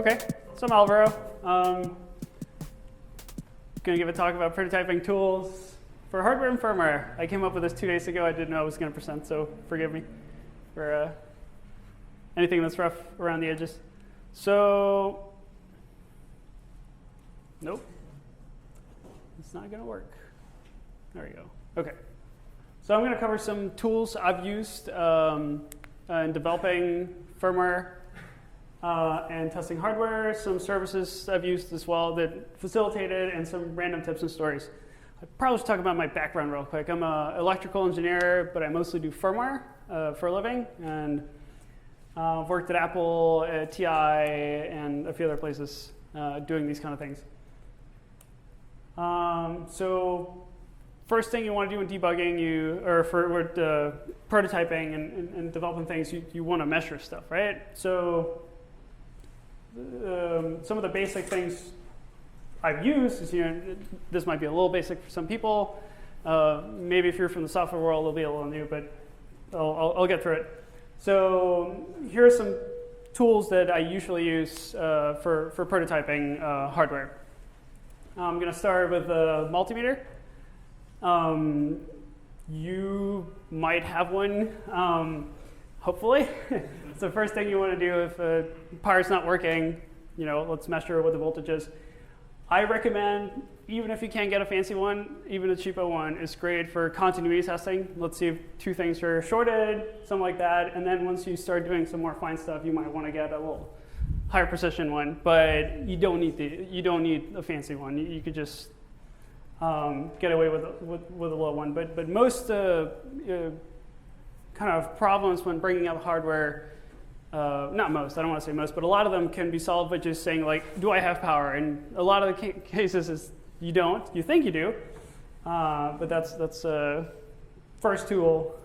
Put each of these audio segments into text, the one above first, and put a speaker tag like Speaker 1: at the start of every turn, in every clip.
Speaker 1: Okay, so I'm Alvaro. Going to give a talk about prototyping tools for hardware and firmware. I came up with this 2 days ago. I didn't know I was going to present, so forgive me for anything that's rough around the edges. So, nope, it's not going to work. There we go. Okay, so I'm going to cover some tools I've used in developing firmware and testing hardware, some services I've used as well that facilitated, and some random tips and stories. I'd probably just talk about my background real quick. I'm an electrical engineer, but I mostly do firmware for a living, and I've worked at Apple, at TI, and a few other places doing these kind of things. So first thing you want to do in debugging, or for prototyping and developing things, you want to measure stuff, right? So some of the basic things I've used is, this might be a little basic for some people. Maybe if you're from the software world, it'll be a little new, but I'll get through it. So here are some tools that I usually use for prototyping hardware. I'm going to start with the Multimeter. You might have one, hopefully. It's the first thing you want to do if power's not working. Let's measure what the voltage is. I recommend, even if you can't get a fancy one, even a cheapo one is great for continuity testing. Let's see if two things are shorted, something like that. And then once you start doing some more fine stuff, you might want to get a little higher precision one. But you don't need a fancy one. You could just get away with a low one. But most kind of problems when bringing up hardware, not most, I don't want to say most, but a lot of them can be solved by just saying, like, do I have power? And a lot of the cases is you don't. You think you do, but that's first tool,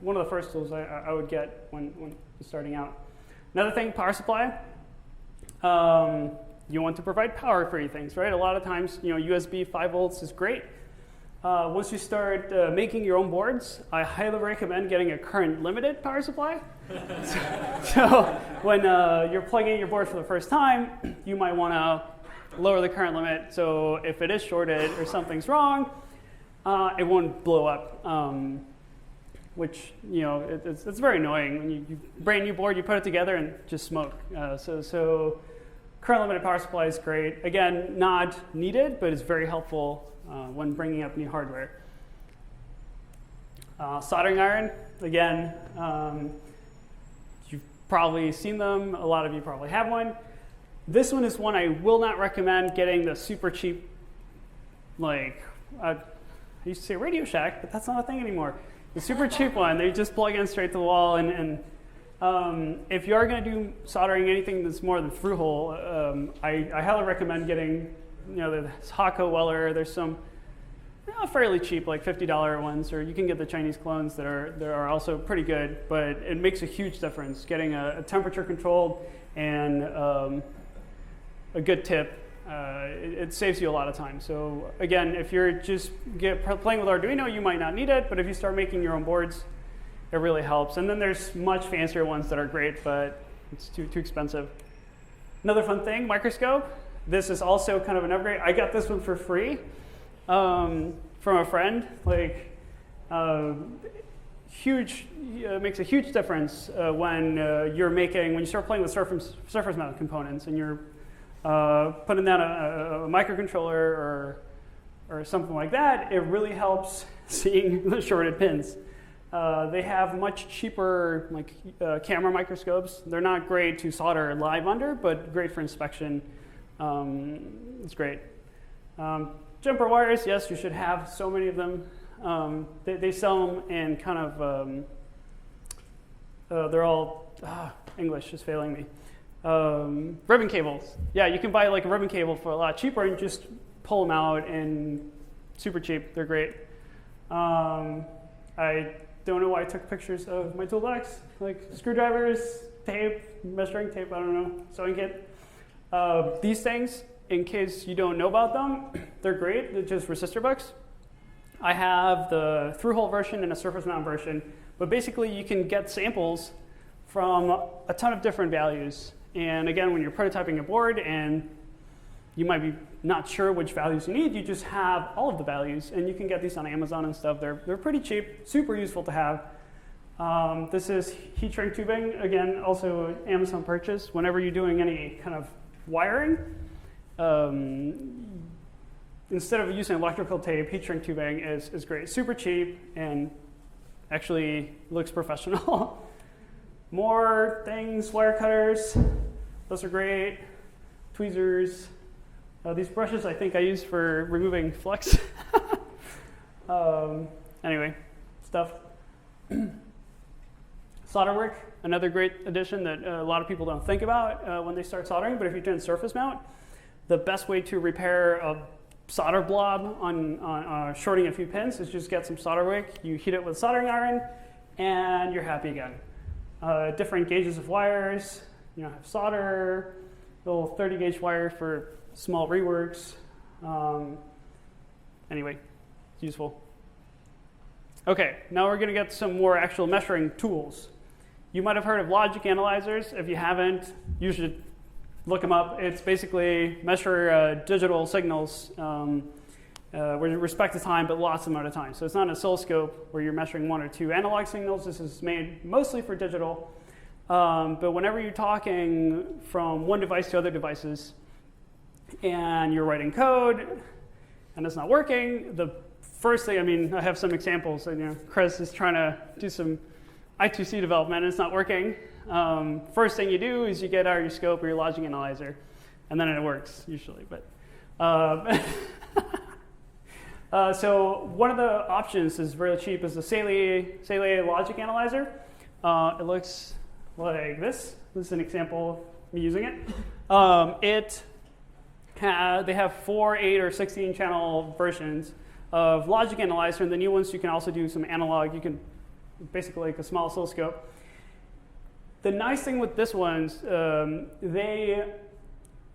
Speaker 1: one of the first tools I would get when starting out. Another thing, power supply. You want to provide power for your things, right? A lot of times, USB 5 volts is great. Once you start making your own boards, I highly recommend getting a current limited power supply. So when you're plugging in your board for the first time, you might want to lower the current limit. So if it is shorted or something's wrong, it won't blow up. Which it's very annoying when you brand new board, you put it together and just smoke. So current limited power supply is great. Again, not needed, but it's very helpful when bringing up new hardware. Soldering iron, again, you've probably seen them. A lot of you probably have one. This one is one I will not recommend getting the super cheap, I used to say Radio Shack, but that's not a thing anymore. The super cheap one, they just plug in straight to the wall. And if you are going to do soldering anything that's more than through hole, I highly recommend getting the Hakko Weller. There's some fairly cheap, like $50 ones, or you can get the Chinese clones that are also pretty good, but it makes a huge difference getting a temperature controlled and a good tip. It saves you a lot of time. So again, if you're just playing with Arduino, you might not need it, but if you start making your own boards, it really helps. And then there's much fancier ones that are great, but it's too expensive. Another fun thing, microscope. This is also kind of an upgrade. I got this one for free from a friend. Makes a huge difference when you start playing with surface mount components and you're putting down a microcontroller or something like that. It really helps seeing the shorted pins. They have much cheaper camera microscopes. They're not great to solder live under, but great for inspection. It's great. Jumper wires, yes, you should have so many of them. They sell them in kind of, they're all, English is failing me. Ribbon cables. Yeah, you can buy a ribbon cable for a lot cheaper and just pull them out, and super cheap. They're great. I don't know why I took pictures of my toolbox, like screwdrivers, tape, measuring tape, I don't know, sewing kit. These things, in case you don't know about them, they're great. They're just resistor bucks. I have the through-hole version and a surface mount version, but basically you can get samples from a ton of different values And again, when you're prototyping a board and you might be not sure which values you need, you just have all of the values, and you can get these on Amazon and stuff. They're pretty cheap, super useful to have. This is heat shrink tubing, again, also an Amazon purchase. Whenever you're doing any kind of wiring, instead of using electrical tape, heat shrink tubing is great. Super cheap and actually looks professional. More things, wire cutters, those are great. Tweezers. These brushes I think I use for removing flux. Anyway, stuff. Solderwork, another great addition that a lot of people don't think about when they start soldering, but if you're doing surface mount, the best way to repair a solder blob on shorting a few pins is just get some solder wick, you heat it with a soldering iron, and you're happy again. Different gauges of wires, have solder, little 30 gauge wire for small reworks. Anyway, it's useful. Okay, now we're going to get some more actual measuring tools. You might have heard of logic analyzers. If you haven't, you should look them up. It's basically measure digital signals with respect to time, but lots of them at a time. So it's not an oscilloscope where you're measuring 1 or 2 analog signals. This is made mostly for digital. But whenever you're talking from one device to other devices and you're writing code and it's not working, the first thing, I have some examples. Chris is trying to do some I2C development and it's not working. First thing you do is you get out your scope or your logic analyzer, and then it works usually. But so one of the options is really cheap is the Saley logic analyzer. It looks like this. This is an example of me using it. They have 4, 8, or 16 channel versions of logic analyzer, and the new ones you can also do some analog. You can basically like a small oscilloscope. The nice thing with this one's, they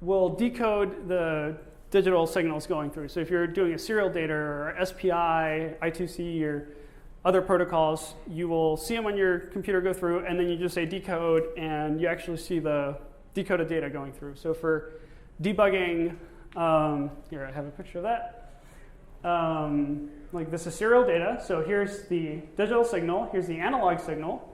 Speaker 1: will decode the digital signals going through. So if you're doing a serial data or SPI, I2C, or other protocols, you will see them on your computer go through, and then you just say decode, and you actually see the decoded data going through. So for debugging, here I have a picture of that. Like this is serial data. So here's the digital signal, here's the analog signal,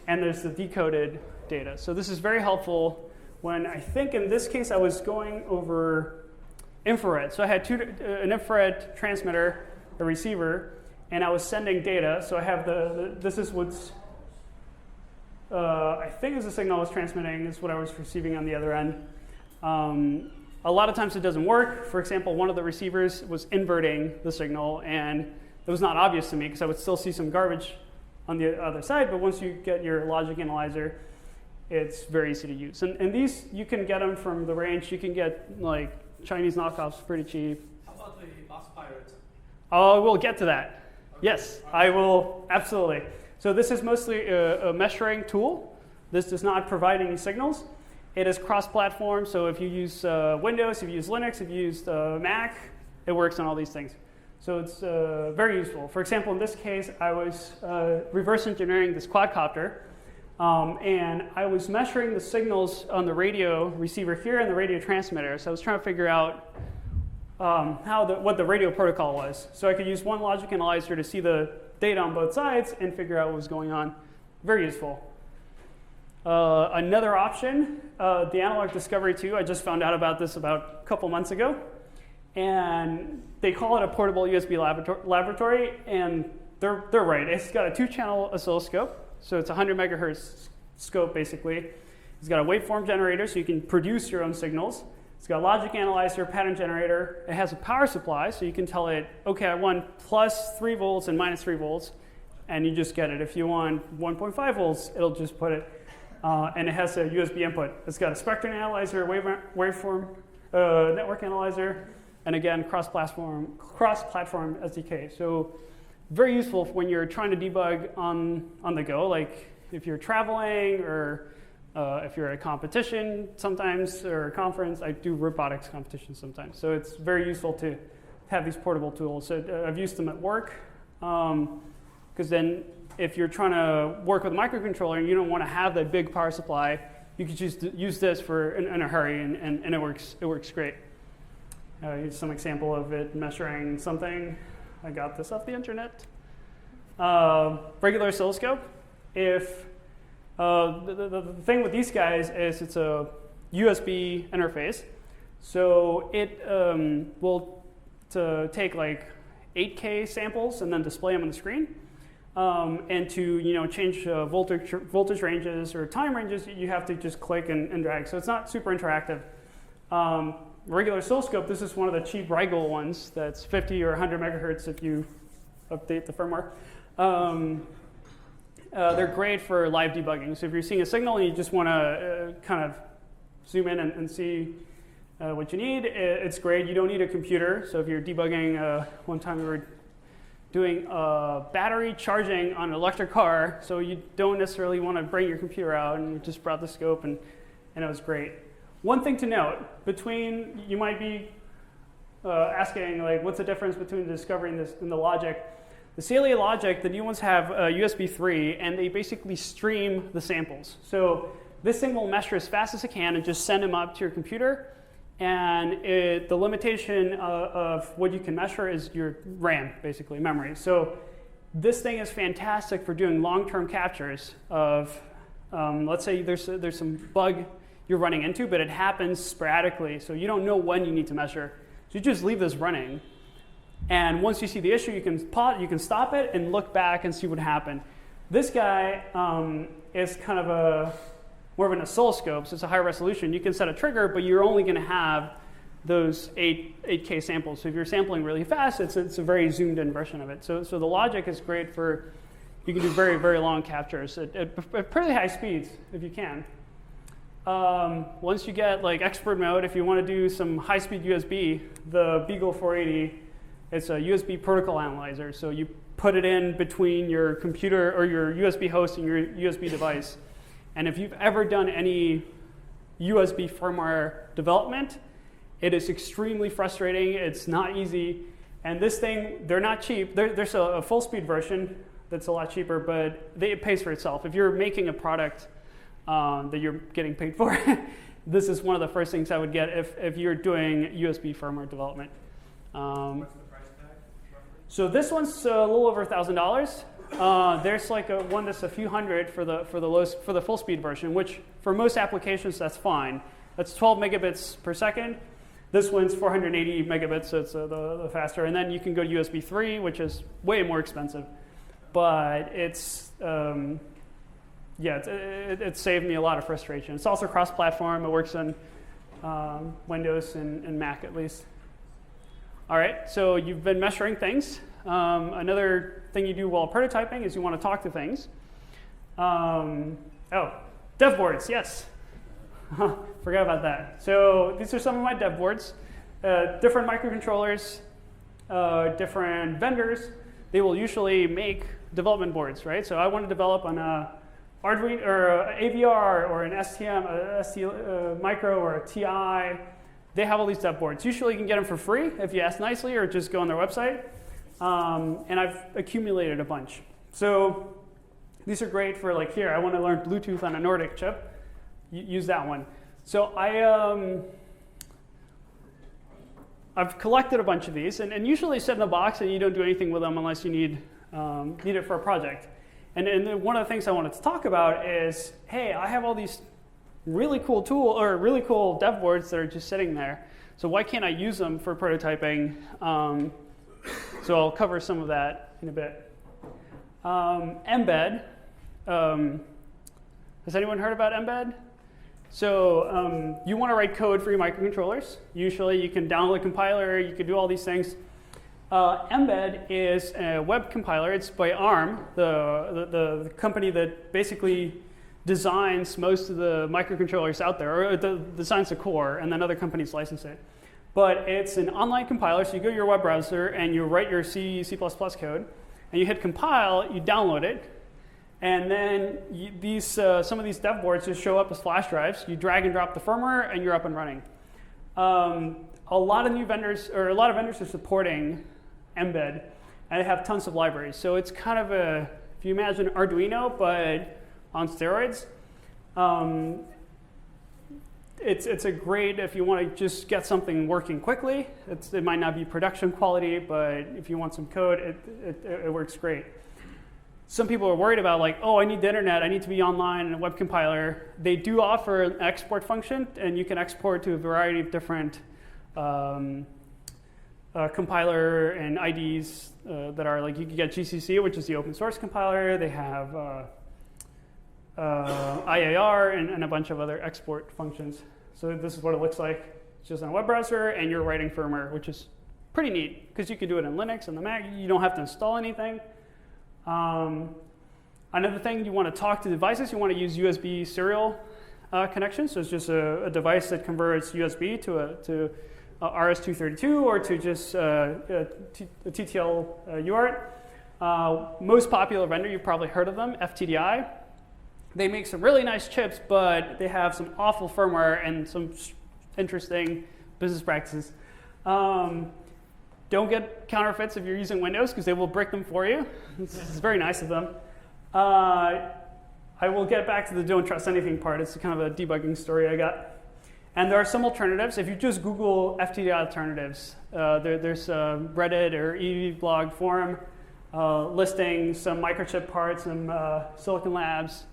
Speaker 1: and there's the decoded data. So this is very helpful when I think in this case I was going over infrared. So I had an infrared transmitter, a receiver, and I was sending data. So I have this is what's, I think is the signal I was transmitting, is what I was receiving on the other end. A lot of times it doesn't work. For example, one of the receivers was inverting the signal, and it was not obvious to me because I would still see some garbage on the other side, but once you get your logic analyzer, it's very easy to use. And these, you can get them from the range. You can get like Chinese knockoffs pretty cheap.
Speaker 2: How about the bus pirate?
Speaker 1: Oh, we'll get to that. Yes, I will, absolutely. So this is mostly a measuring tool. This does not provide any signals. It is cross-platform, so if you use Windows, if you use Linux, if you use Mac, it works on all these things. So it's very useful. For example, in this case, I was reverse engineering this quadcopter, and I was measuring the signals on the radio receiver here and the radio transmitter. So I was trying to figure out what the radio protocol was. So I could use one logic analyzer to see the data on both sides and figure out what was going on. Very useful. Another option, the Analog Discovery 2, I just found out about this about a couple months ago. And they call it a portable USB laboratory, and they're right. It's got a 2-channel oscilloscope, so it's a 100 megahertz scope basically. It's got a waveform generator, so you can produce your own signals. It's got a logic analyzer, pattern generator. It has a power supply, so you can tell it, okay, I want plus 3 volts and minus 3 volts, and you just get it. If you want 1.5 volts, it'll just put it. And it has a USB input. It's got a spectrum analyzer, waveform network analyzer, and again, cross-platform SDK. So very useful when you're trying to debug on the go, like if you're traveling or if you're at a competition sometimes or a conference. I do robotics competitions sometimes. So it's very useful to have these portable tools. So I've used them at work because then if you're trying to work with a microcontroller and you don't want to have that big power supply, you could use this for in a hurry, and it works great. Here's some example of it measuring something. I got this off the internet. Regular oscilloscope. If the thing with these guys is it's a USB interface, so it will take like 8K samples and then display them on the screen. And to change voltage ranges or time ranges, you have to just click and drag. So it's not super interactive. Regular oscilloscope, this is one of the cheap Rigel ones that's 50 or 100 megahertz if you update the firmware. They're great for live debugging. So if you're seeing a signal and you just want to kind of zoom in and see what you need, it's great. You don't need a computer. So if you're debugging, one time we were doing battery charging on an electric car, so you don't necessarily want to bring your computer out, and you just brought the scope, and it was great. One thing to note, you might be asking, like, what's the difference between discovering this and the logic? The Celia logic, the new ones have USB 3, and they basically stream the samples. So this thing will measure as fast as it can and just send them up to your computer. And the limitation of what you can measure is your RAM, basically, memory. So this thing is fantastic for doing long-term captures of, let's say there's some bug you're running into, but it happens sporadically, so you don't know when you need to measure. So you just leave this running. And once you see the issue, you can pause, you can stop it and look back and see what happened. This guy is kind of more of an oscilloscope, so it's a higher resolution. You can set a trigger, but you're only going to have those 8K samples. So if you're sampling really fast, it's a very zoomed in version of it. So the logic is great for, you can do very, very long captures at pretty high speeds if you can. Once you get like expert mode, if you want to do some high-speed USB, the Beagle 480, it's a USB protocol analyzer. So you put it in between your computer or your USB host and your USB device. And if you've ever done any USB firmware development, it is extremely frustrating. It's not easy. And this thing, they're not cheap. There's a full-speed version that's a lot cheaper, but it pays for itself. If you're making a product that you're getting paid for, this is one of the first things I would get if you're doing USB firmware development.
Speaker 2: What's the price tag?
Speaker 1: So this one's a little over $1,000. There's like one that's a few hundred for the full speed version, which for most applications that's fine. That's 12 megabits per second. This one's 480 megabits, so it's the faster. And then you can go to USB 3, which is way more expensive, but it's it saved me a lot of frustration. It's also cross-platform. It works on Windows and Mac at least. All right, so you've been measuring things. Another thing you do while prototyping is you want to talk to things. Dev boards, yes. Forgot about that. So these are some of my dev boards. Different microcontrollers, different vendors. They will usually make development boards, right? So I want to develop on a Arduino or AVR or an STM, a ST Micro or a TI. They have all these dev boards. Usually you can get them for free if you ask nicely or just go on their website. And I've accumulated a bunch. So these are great for like here, I want to learn Bluetooth on a Nordic chip. Use that one. So I've collected a bunch of these, and usually sit in a box and you don't do anything with them unless you need it for a project. And then one of the things I wanted to talk about is, hey, I have all these really cool dev boards that are just sitting there. So why can't I use them for prototyping? So I'll cover some of that in a bit. Mbed. Has anyone heard about Mbed? So you want to write code for your microcontrollers. Usually you can download a compiler, you can do all these things. Mbed is a web compiler. It's by ARM, the company that basically designs most of the microcontrollers out there, or designs the core, and then other companies license it. But it's an online compiler, so you go to your web browser and you write your C++ code, and you hit compile, you download it, and then some of these dev boards just show up as flash drives. You drag and drop the firmware, and you're up and running. A lot of vendors are supporting Mbed, and they have tons of libraries. So it's kind of if you imagine Arduino, but on steroids. it's a great if you want to just get something working quickly. It might not be production quality, but if you want some code, it works great. Some people are worried about like, oh, I need the internet, I need to be online in a web compiler. They do offer an export function, and you can export to a variety of different compiler and IDs that are like, you can get GCC, which is the open source compiler. They have IAR and a bunch of other export functions. So this is what it looks like. It's just on a web browser, and you're writing firmware, which is pretty neat because you can do it in Linux and the Mac. You don't have to install anything. Another thing, you want to talk to devices. You want to use USB serial connection. So it's just a device that converts USB to RS-232 or to just a TTL UART. Most popular vendor, you've probably heard of them, FTDI. They make some really nice chips, but they have some awful firmware and some interesting business practices. Don't get counterfeits if you're using Windows, because they will brick them for you. It's very nice of them. I will get back to the don't trust anything part. It's kind of a debugging story I got. And there are some alternatives. If you just Google FTDI alternatives, there's a Reddit or EV blog forum listing some microchip parts, some Silicon Labs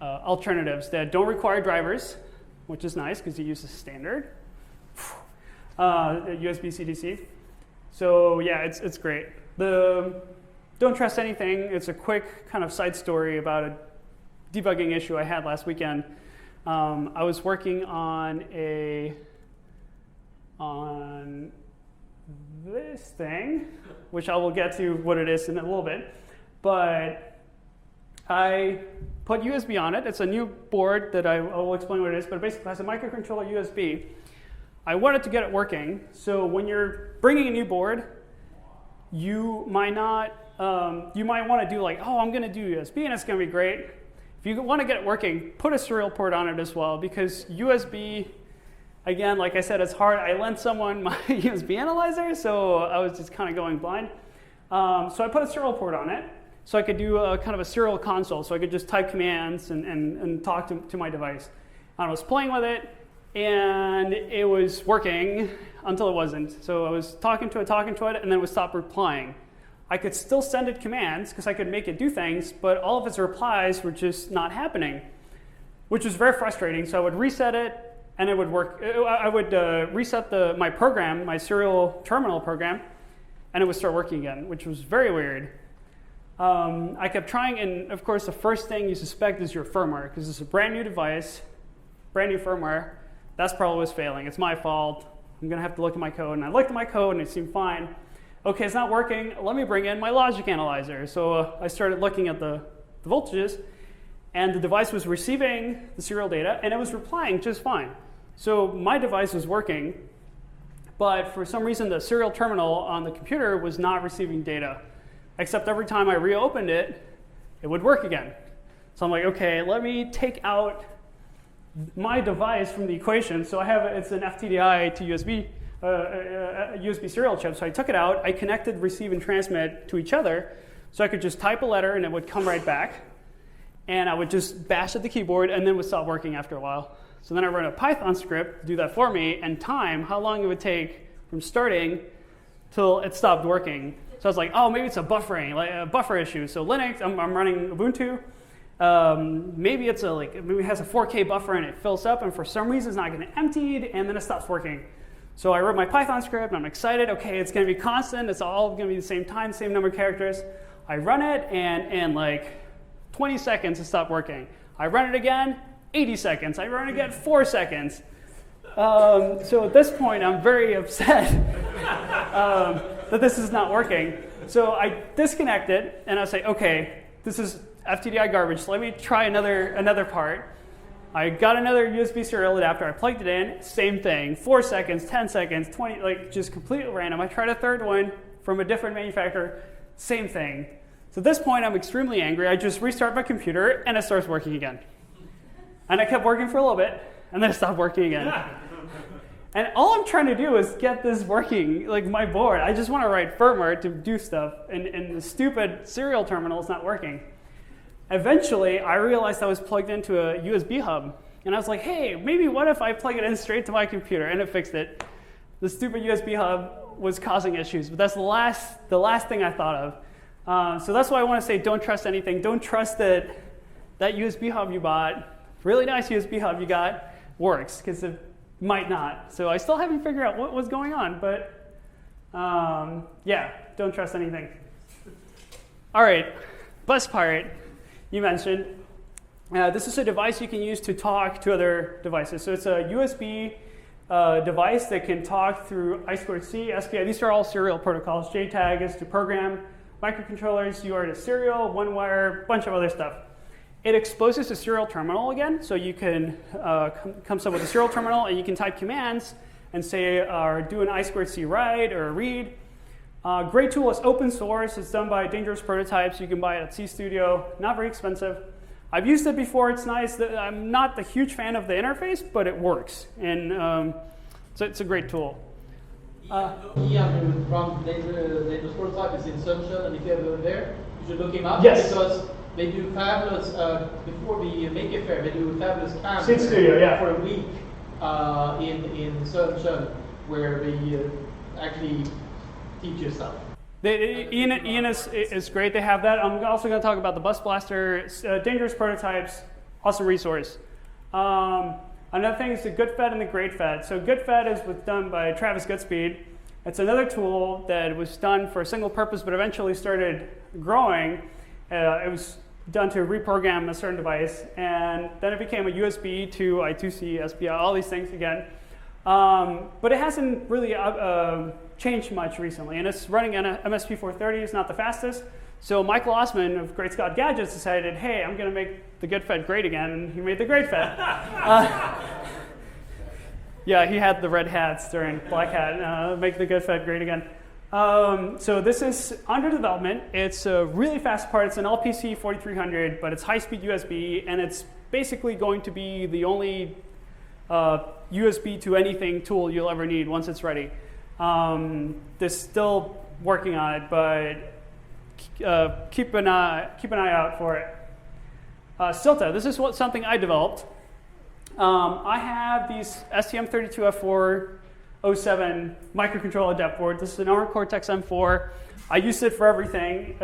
Speaker 1: alternatives that don't require drivers, which is nice because you use the standard USB CDC. So yeah, it's great. The don't trust anything. It's a quick kind of side story about a debugging issue I had last weekend. I was working on this thing, which I will get to what it is in a little bit. But I put USB on it. It's a new board that I will explain what it is, but it basically has a microcontroller USB. I wanted to get it working. So when you're bringing a new board, you might want to do like, oh, I'm going to do USB and it's going to be great. If you want to get it working, put a serial port on it as well, because USB, again, like I said, it's hard. I lent someone my USB analyzer, so I was just kind of going blind. So I put a serial port on it, so I could do a kind of a serial console, so I could just type commands and talk to my device. I was playing with it, and it was working until it wasn't. So I was talking to it, and then it would stop replying. I could still send it commands because I could make it do things, but all of its replies were just not happening, which was very frustrating. So I would reset it, and it would work. I would reset my program, my serial terminal program, and it would start working again, which was very weird. I kept trying, and of course, the first thing you suspect is your firmware, because it's a brand new device, brand new firmware. That's probably what's failing. It's my fault. I'm going to have to look at my code. And I looked at my code, and it seemed fine. OK, it's not working. Let me bring in my logic analyzer. So I started looking at the voltages, and the device was receiving the serial data, and it was replying just fine. So my device was working, but for some reason, the serial terminal on the computer was not receiving data, except every time I reopened it, it would work again. So I'm like, OK, let me take out my device from the equation. So it's an FTDI to USB, USB serial chip. So I took it out. I connected receive and transmit to each other. So I could just type a letter, and it would come right back. And I would just bash at the keyboard, and then it would stop working after a while. So then I wrote a Python script to do that for me, and time how long it would take from starting till it stopped working. So I was like, oh, maybe it's a buffering, like a buffer issue. So Linux, I'm running Ubuntu. Maybe it has a 4K buffer and it fills up, and for some reason it's not getting emptied, and then it stops working. So I wrote my Python script, and I'm excited. OK, it's going to be constant. It's all going to be the same time, same number of characters. I run it, and in like 20 seconds it stopped working. I run it again, 80 seconds. I run it again, 4 seconds. So at this point, I'm very upset that this is not working. So I disconnect it, and I say, OK, this is FTDI garbage. So let me try another part. I got another USB serial adapter. I plugged it in. Same thing. 4 seconds, 10 seconds, 20, like just completely random. I tried a third one from a different manufacturer. Same thing. So at this point, I'm extremely angry. I just restart my computer, and it starts working again. And I kept working for a little bit, and then it stopped working again. And all I'm trying to do is get this working, like my board. I just want to write firmware to do stuff, and the stupid serial terminal is not working. Eventually, I realized I was plugged into a USB hub. And I was like, hey, maybe what if I plug it in straight to my computer? And it fixed it. The stupid USB hub was causing issues, but that's the last thing I thought of. So that's why I want to say don't trust anything. Don't trust that USB hub you bought, really nice USB hub you got, works, because it might not. So I still haven't figured out what was going on, but yeah, don't trust anything. All right, Bus Pirate, you mentioned. This is a device you can use to talk to other devices. So it's a USB device that can talk through I2C, SPI. These are all serial protocols. JTAG is to program microcontrollers, UART is serial, one wire, bunch of other stuff. It exposes a serial terminal again, so you can come up with a serial terminal and you can type commands and say, do an I2C write or read. Great tool, is open source. It's done by Dangerous Prototypes. You can buy it at C-Studio. Not very expensive. I've used it before. It's nice. I'm not the huge fan of the interface, but it works. And so it's a great tool.
Speaker 3: From Dangerous Prototype is in Sunshine, and if you ever there, you should look him up.
Speaker 1: Yes.
Speaker 3: Because they do fabulous, before the Maker Fair, they do fabulous camps
Speaker 1: Studio, yeah.
Speaker 3: for a week in Sunshine, where they actually teach you stuff.
Speaker 1: Ian is great. They have that. I'm also going to talk about the Bus Blaster. Dangerous Prototypes, awesome resource. Another thing is the GoodFed and the GreatFed. So GoodFed was done by Travis Goodspeed. It's another tool that was done for a single purpose, but eventually started growing. It was done to reprogram a certain device, and then it became a USB to I2C, SPI, all these things again. But it hasn't really changed much recently, and it's running on a MSP430. It's not the fastest. So Michael Osman of Great Scott Gadgets decided, hey, I'm going to make the GoodFed great again, and he made the GreatFed. Yeah, he had the red hats during Black Hat, make the GoodFed great again. So this is under development. It's a really fast part. It's an LPC 4300, but it's high-speed USB, and it's basically going to be the only USB to anything tool you'll ever need once it's ready. They're still working on it, but keep an eye out for it. Silta, this is something I developed. I have these STM32F407 microcontroller dev board. This is an ARM Cortex M4. I use it for everything.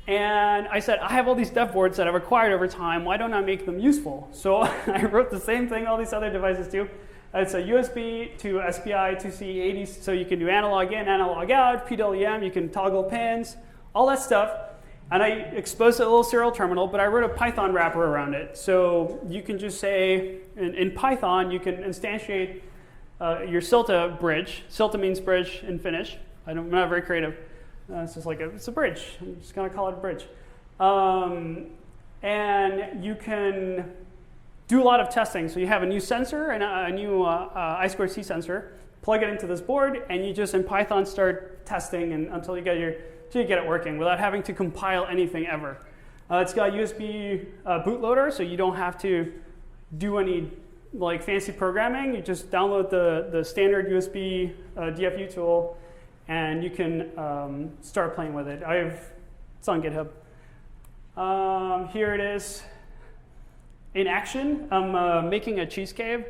Speaker 1: And I said, I have all these dev boards that I've acquired over time. Why don't I make them useful? So I wrote the same thing all these other devices do. It's a USB to SPI to C80, so you can do analog in, analog out, PWM, you can toggle pins, all that stuff. And I exposed a little serial terminal, but I wrote a Python wrapper around it. So you can just say, in Python, you can instantiate your Silta bridge. Silta means bridge in Finnish. I'm not very creative. It's just like it's a bridge. I'm just going to call it a bridge. And you can do a lot of testing. So you have a new sensor, and a new I2C sensor. Plug it into this board, and you just in Python start testing until you get it working without having to compile anything ever. It's got USB bootloader, so you don't have to do any like fancy programming. You just download the standard USB DFU tool, and you can start playing with it. It's on GitHub. Here it is in action. I'm making a cheese cave,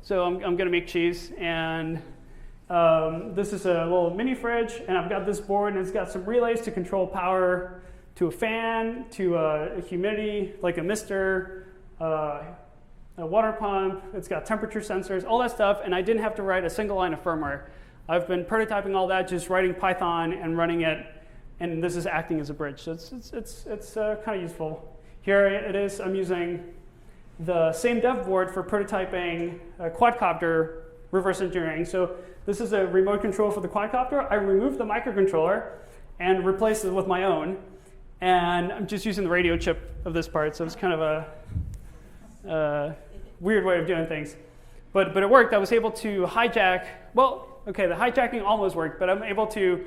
Speaker 1: so I'm going to make cheese, and this is a little mini fridge, and I've got this board, and it's got some relays to control power to a fan, to a humidity, like a mister, a water pump. It's got temperature sensors, all that stuff, and I didn't have to write a single line of firmware. I've been prototyping all that, just writing Python and running it, and this is acting as a bridge. So it's kind of useful. Here it is. I'm using the same dev board for prototyping a quadcopter reverse engineering. So this is a remote control for the quadcopter. I removed the microcontroller and replaced it with my own. And I'm just using the radio chip of this part, so it's kind of a weird way of doing things. But it worked. I was able to hijack, well, okay, the hijacking almost worked, but I'm able to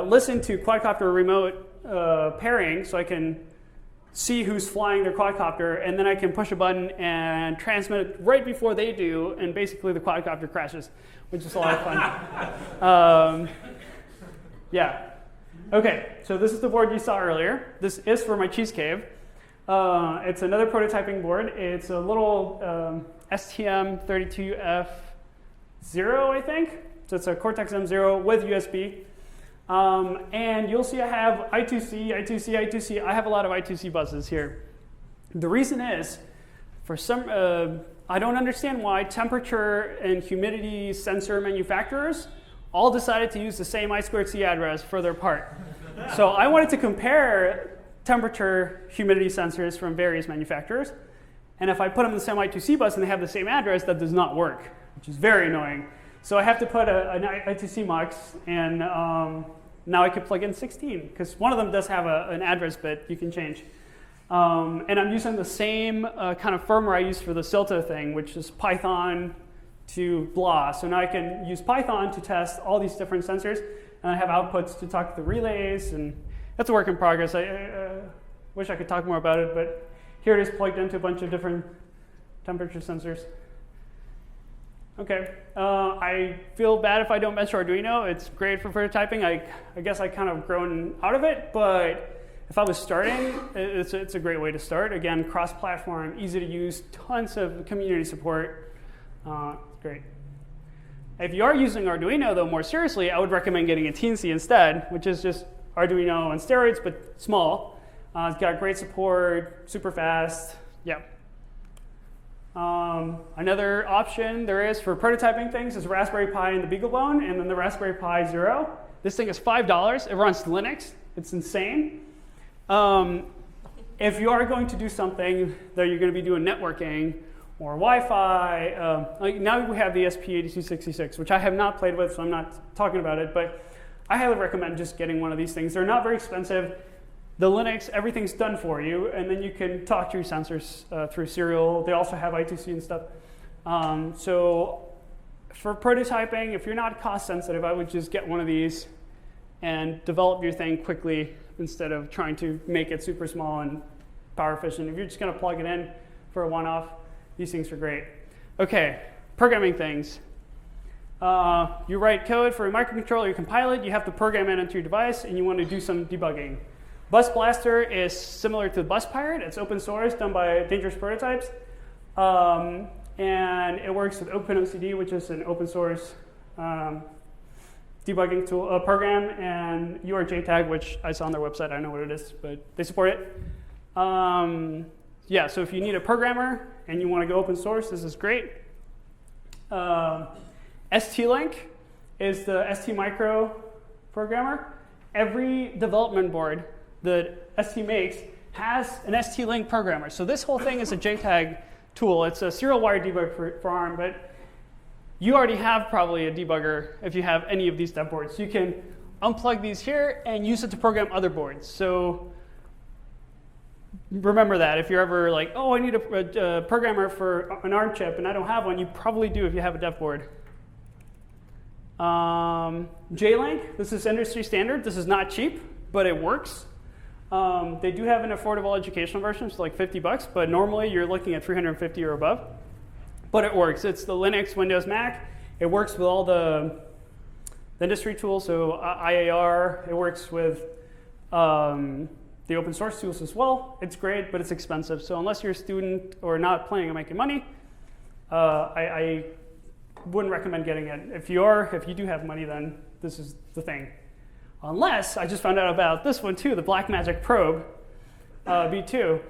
Speaker 1: listen to quadcopter remote pairing, so I can see who's flying their quadcopter, and then I can push a button and transmit it right before they do, and basically the quadcopter crashes, which is a lot of fun. Yeah. Okay, so this is the board you saw earlier. This is for my cheese cave. It's another prototyping board. It's a little STM32F0, I think. So it's a Cortex M0 with USB. And you'll see I have I2C, I2C, I2C. I have a lot of I2C buses here. The reason is, for some, I don't understand why temperature and humidity sensor manufacturers all decided to use the same I2C address further apart. So I wanted to compare temperature, humidity sensors from various manufacturers. And if I put them in the same I2C bus and they have the same address, that does not work, which is very annoying. So I have to put an I2C mux, and now I can plug in 16, because one of them does have an address bit you can change. And I'm using the same kind of firmware I used for the Silta thing, which is Python to blah. So now I can use Python to test all these different sensors, and I have outputs to talk to the relays, and that's a work in progress. I wish I could talk more about it, but here it is plugged into a bunch of different temperature sensors. Okay, I feel bad if I don't mention Arduino. It's great for prototyping. I guess I kind of grown out of it, but if I was starting, it's a great way to start. Again, cross-platform, easy to use, tons of community support. It's great. If you are using Arduino, though, more seriously, I would recommend getting a Teensy instead, which is just Arduino on steroids, but small. It's got great support, super fast. Yeah. Another option there is for prototyping things is Raspberry Pi and the BeagleBone, and then the Raspberry Pi Zero. This thing is $5. It runs Linux. It's insane. If you are going to do something that you're going to be doing networking or Wi-Fi, like now we have the SP8266, which I have not played with, so I'm not talking about it, but I highly recommend just getting one of these things. They're not very expensive. The Linux, everything's done for you, and then you can talk to your sensors through serial. They also have I2C and stuff. So for prototyping, if you're not cost sensitive, I would just get one of these and develop your thing quickly instead of trying to make it super small and power efficient. If you're just going to plug it in for a one-off, these things are great. Okay, programming things. You write code for a microcontroller, you compile it, you have to program it into your device, and you want to do some debugging. Bus Blaster is similar to Bus Pirate. It's open source, done by Dangerous Prototypes. And it works with OpenOCD, which is an open source debugging tool, program, and JTAG, which I saw on their website. I don't know what it is, but they support it. Yeah, so if you need a programmer and you want to go open source, this is great. ST-Link is the ST Micro programmer. Every development board that ST makes has an ST-Link programmer. So this whole thing is a JTAG tool. It's a serial wire debug for ARM, but you already have probably a debugger if you have any of these dev boards. You can unplug these here and use it to program other boards. So remember that. If you're ever like, oh, I need a programmer for an ARM chip and I don't have one, you probably do if you have a dev board. J-Link, this is industry standard. This is not cheap, but it works. They do have an affordable educational version, so like $50, but normally you're looking at $350 or above. But it works. It's the Linux, Windows, Mac. It works with all the industry tools, so IAR. It works with the open source tools as well. It's great, but it's expensive. So unless you're a student or not planning on making money, I wouldn't recommend getting it. If you do have money, then this is the thing. Unless, I just found out about this one too, the Blackmagic Probe B2.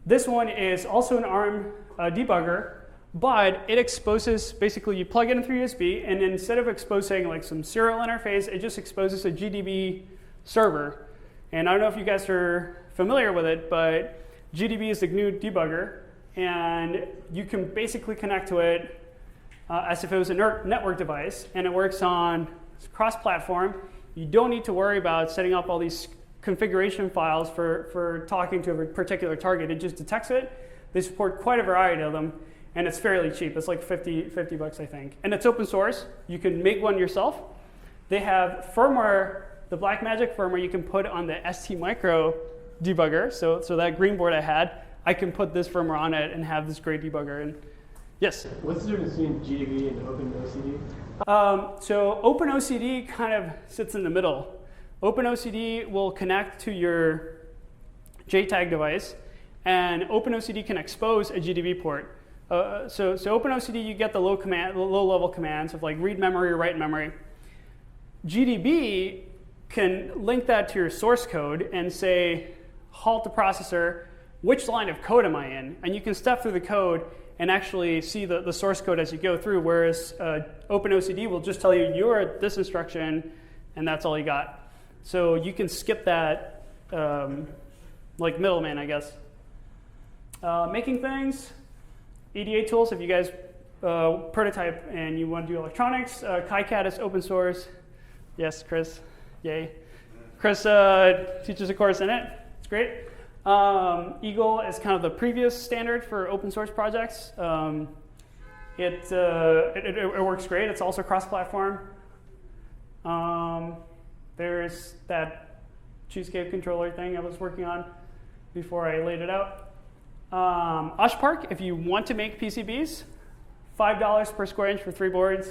Speaker 1: This one is also an ARM debugger, but it exposes, basically you plug it in through USB, and instead of exposing like some serial interface, it just exposes a GDB server. And I don't know if you guys are familiar with it, but GDB is the GNU debugger, and you can basically connect to it as if it was a network device, and it works on cross-platform. You don't need to worry about setting up all these configuration files for talking to a particular target. It just detects it. They support quite a variety of them, and it's fairly cheap. It's like $50, I think. And it's open source. You can make one yourself. They have firmware, the Blackmagic firmware you can put on the ST Micro debugger. So that green board I had, I can put this firmware on it and have this great debugger. And yes?
Speaker 3: What's the difference between GDB and OpenOCD?
Speaker 1: So OpenOCD kind of sits in the middle. OpenOCD will connect to your JTAG device, and OpenOCD can expose a GDB port. So OpenOCD, you get the low-level commands of like read memory or write memory. GDB can link that to your source code and say, halt the processor, which line of code am I in? And you can step through the code and actually see the source code as you go through, whereas OpenOCD will just tell you you're at this instruction, and that's all you got. So you can skip that like middleman, I guess. Making things, EDA tools, if you guys prototype and you want to do electronics, KiCad is open source. Yes, Chris, yay. Chris teaches a course in it, it's great. Eagle is kind of the previous standard for open source projects. It works great. It's also cross-platform. There's that cheesecake controller thing I was working on before I laid it out. Ushpark, if you want to make PCBs, $5 per square inch for 3 boards.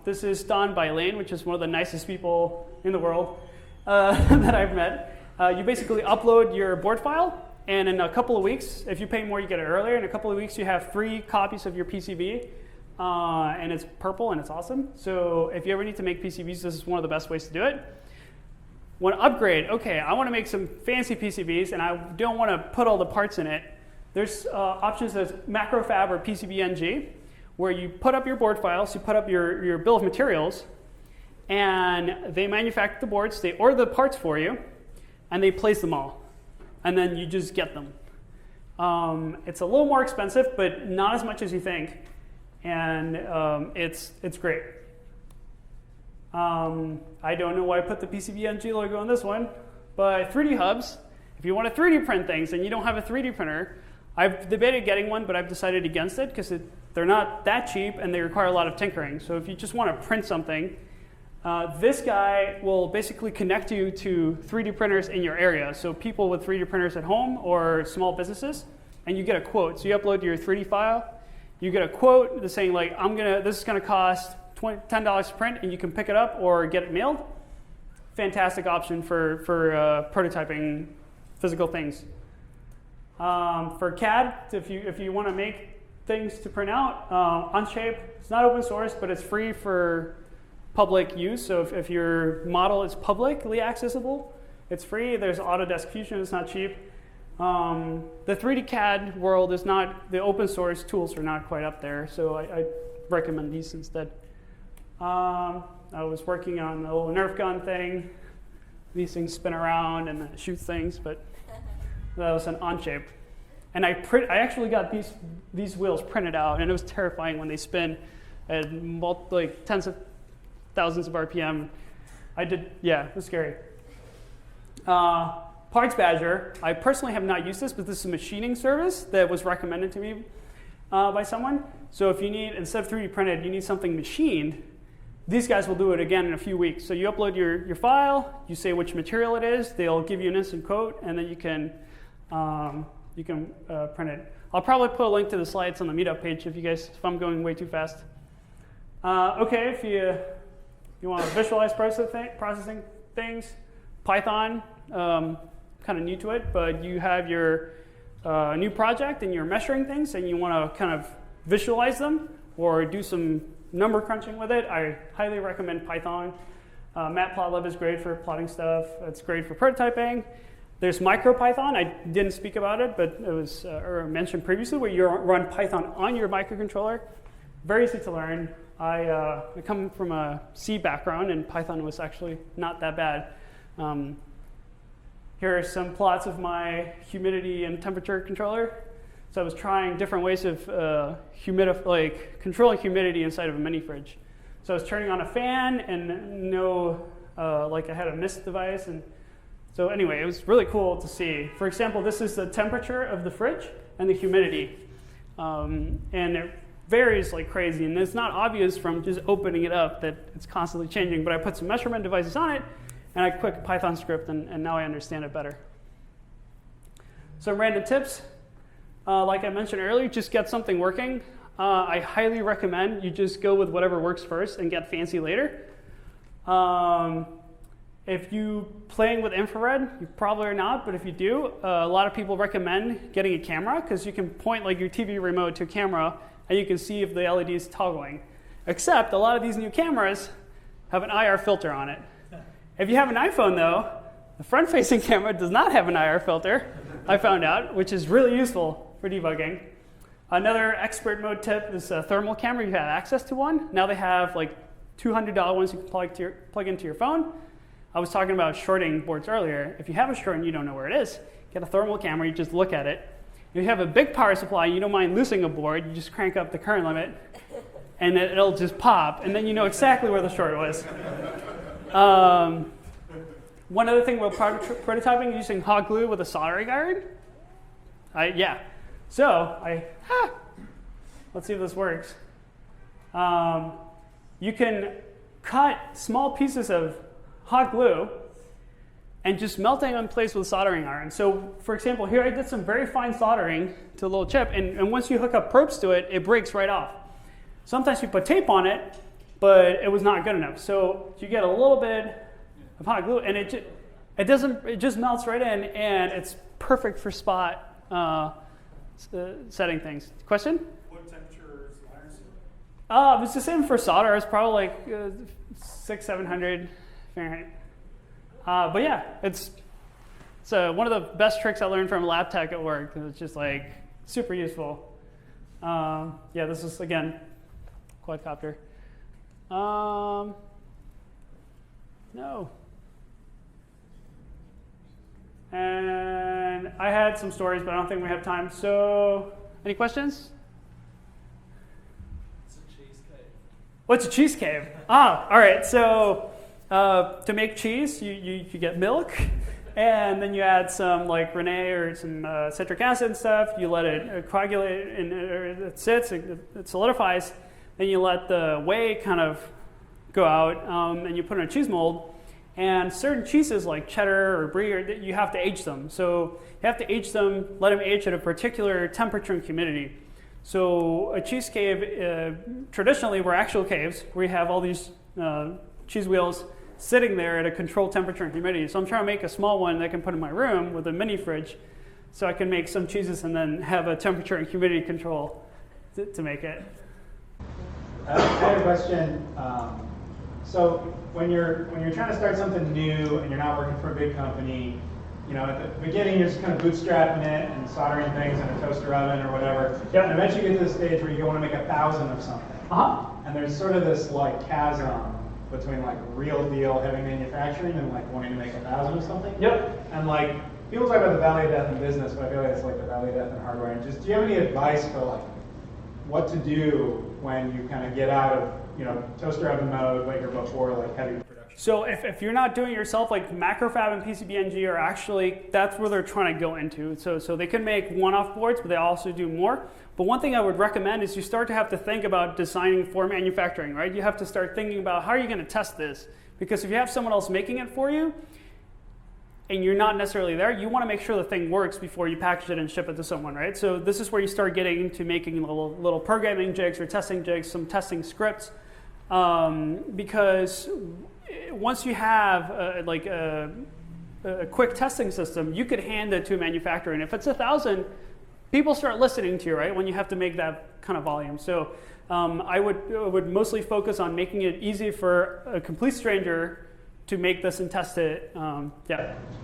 Speaker 1: This is done by Lane, which is one of the nicest people in the world that I've met. You basically upload your board file, and in a couple of weeks, if you pay more, you get it earlier. In a couple of weeks, you have 3 copies of your PCB, and it's purple, and it's awesome. So if you ever need to make PCBs, this is one of the best ways to do it. Want to upgrade? Okay, I want to make some fancy PCBs, and I don't want to put all the parts in it. There's options as MacroFab or PCBNG, where you put up your board files, you put up your bill of materials, and they manufacture the boards, they order the parts for you, and they place them all. And then you just get them. It's a little more expensive, but not as much as you think. And it's great. I don't know why I put the PCBNG logo on this one, but 3D hubs, if you want to 3D print things and you don't have a 3D printer, I've debated getting one, but I've decided against it because they're not that cheap and they require a lot of tinkering. So if you just want to print something, this guy will basically connect you to 3D printers in your area. So people with 3D printers at home or small businesses, and you get a quote. So you upload your 3D file, you get a quote that's saying like, this is going to cost $10 to print, and you can pick it up or get it mailed. Fantastic option for prototyping physical things. For CAD, if you want to make things to print out, Onshape, it's not open source, but it's free for public use. So if your model is publicly accessible, it's free. There's Autodesk Fusion, it's not cheap. The 3D CAD world is not, the open source tools are not quite up there, so I recommend these instead. I was working on the little Nerf gun thing. These things spin around and it shoots things, but that was an Onshape. And I actually got these wheels printed out, and it was terrifying when they spin at like tens of thousands of RPM. It was scary. Parts Badger, I personally have not used this, but this is a machining service that was recommended to me by someone. So if you need, instead of 3D printed, you need something machined, these guys will do it again in a few weeks. So you upload your file, you say which material it is, they'll give you an instant quote, and then you can print it. I'll probably put a link to the slides on the meetup page if I'm going way too fast. Okay, if you want to visualize processing things, Python, kind of new to it, but you have your new project and you're measuring things and you want to kind of visualize them or do some number crunching with it, I highly recommend Python. Matplotlib is great for plotting stuff. It's great for prototyping. There's MicroPython. I didn't speak about it, but it was mentioned previously, where you run Python on your microcontroller. Very easy to learn. I come from a C background, and Python was actually not that bad. Here are some plots of my humidity and temperature controller. So I was trying different ways of controlling humidity inside of a mini fridge. So I was turning on a fan and I had a mist device. And so anyway, it was really cool to see. For example, this is the temperature of the fridge and the humidity. And it varies like crazy. And it's not obvious from just opening it up that it's constantly changing. But I put some measurement devices on it, and I quick Python script, and now I understand it better. Some random tips. Like I mentioned earlier, just get something working. I highly recommend you just go with whatever works first and get fancy later. If you playing with infrared, you probably are not, but if you do, a lot of people recommend getting a camera because you can point like your TV remote to a camera and you can see if the LED is toggling. Except a lot of these new cameras have an IR filter on it. If you have an iPhone though, the front-facing camera does not have an IR filter, I found out, which is really useful for debugging. Another expert mode tip is a thermal camera. You have access to one. Now they have like $200 ones you can plug into your phone. I was talking about shorting boards earlier. If you have a short and you don't know where it is, get a thermal camera, you just look at it. If you have a big power supply and you don't mind losing a board, you just crank up the current limit and it'll just pop, and then you know exactly where the short was. One other thing about prototyping, using hot glue with a soldering iron. Let's see if this works. You can cut small pieces of hot glue and just melt it in place with a soldering iron. So for example, here I did some very fine soldering to a little chip, and once you hook up probes to it, it breaks right off. Sometimes you put tape on it, but it was not good enough. So you get a little bit of hot glue, and it just melts right in, and it's perfect for spot setting things. Question?
Speaker 2: What temperature is the iron?
Speaker 1: It's the same for solder. It's probably like 600-700 Fahrenheit. But yeah, it's one of the best tricks I learned from lab tech at work. It's just like super useful. This is again quadcopter. No. And I had some stories, but I don't think we have time. So, any questions?
Speaker 2: It's a cheese cave.
Speaker 1: What's a cheese cave? All right. So, to make cheese, you get milk, and then you add some like Rennet or some citric acid and stuff. You let it coagulate, and it sits, it solidifies. Then you let the whey kind of go out, and you put it in a cheese mold. And certain cheeses like cheddar or brie, you have to age them. So you have to age them, let them age at a particular temperature and humidity. So a cheese cave, traditionally, were actual caves where you have all these cheese wheels sitting there at a controlled temperature and humidity. So I'm trying to make a small one that I can put in my room with a mini fridge so I can make some cheeses and then have a temperature and humidity control to make it.
Speaker 4: I had a question. So when you're trying to start something new and you're not working for a big company, you know, at the beginning you're just kind of bootstrapping it and soldering things in a toaster oven or whatever. Yep. And eventually you get to the stage where you want to make 1,000 of something.
Speaker 1: Uh-huh.
Speaker 4: And there's sort of this like chasm between like real deal heavy manufacturing and like wanting to make 1,000 of something.
Speaker 1: Yep.
Speaker 4: And like people talk about the valley of death in business, but I feel like it's like the valley of death in hardware. And just do you have any advice for like what to do when you kind of get out of, you know, toaster oven mode like you're before like heavy production?
Speaker 1: So if you're not doing it yourself, like Macrofab and PCBNG are actually, that's where they're trying to go into. So they can make one-off boards, but they also do more. But one thing I would recommend is you start to have to think about designing for manufacturing, right? You have to start thinking about how are you going to test this? Because if you have someone else making it for you, and you're not necessarily there, you want to make sure the thing works before you package it and ship it to someone, right? So this is where you start getting into making little programming jigs or testing jigs, some testing scripts, because once you have a quick testing system, you could hand it to a manufacturer, and if it's 1,000, people start listening to you, right? When you have to make that kind of volume. So I would mostly focus on making it easy for a complete stranger to make this and test it.
Speaker 4: I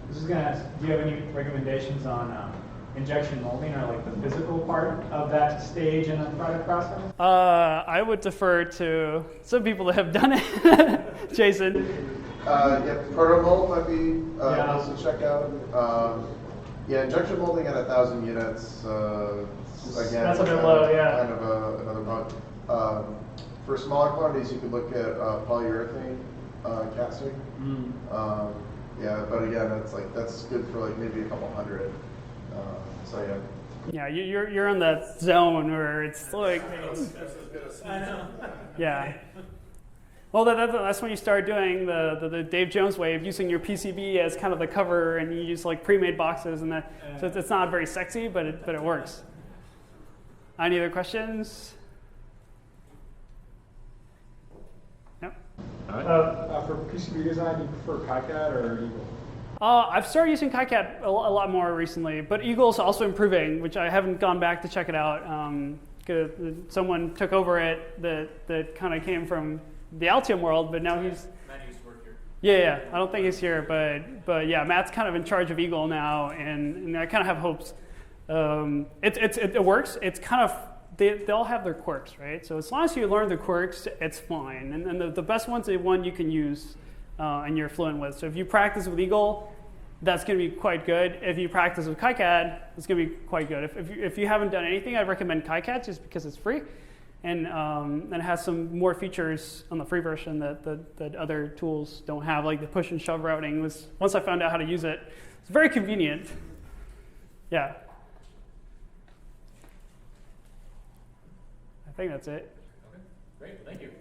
Speaker 4: was just going to ask, do you have any recommendations on injection molding or like the physical part of that stage in the product process?
Speaker 1: I would defer to some people that have done it. Jason?
Speaker 5: Proto mold might be nice to check out. Injection molding at 1,000 units, again,
Speaker 1: that's a bit low, yeah.
Speaker 5: Kind of another bug. For smaller quantities, you could look at polyurethane casting. But again, it's like that's good for like maybe a couple hundred.
Speaker 1: Yeah, you're in that zone where it's like,
Speaker 2: I know.
Speaker 1: yeah. Well, that's when you start doing the Dave Jones way of using your PCB as kind of the cover, and you use like pre-made boxes, and that. So it's not very sexy, but it works. Any other questions? Yep.
Speaker 5: All right.
Speaker 6: For PCB design, do you prefer KiCad or Eagle?
Speaker 1: I've started using KiCad a lot more recently, but Eagle's also improving, which I haven't gone back to check it out. 'Cause someone took over it that kind of came from the Altium world, but now he's...
Speaker 2: Matt used to work here.
Speaker 1: Yeah, I don't think he's here, but yeah, Matt's kind of in charge of Eagle now, and I kind of have hopes. It works. It's kind of... They all have their quirks, right? So as long as you learn the quirks, it's fine. And the best one's the one you can use and you're fluent with. So if you practice with Eagle, that's going to be quite good. If you practice with KiCad, it's going to be quite good. If you haven't done anything, I'd recommend KiCad just because it's free and it has some more features on the free version that other tools don't have, like the push and shove routing. Once I found out how to use it, it's very convenient. Yeah. I think that's it.
Speaker 2: Okay, great, thank you.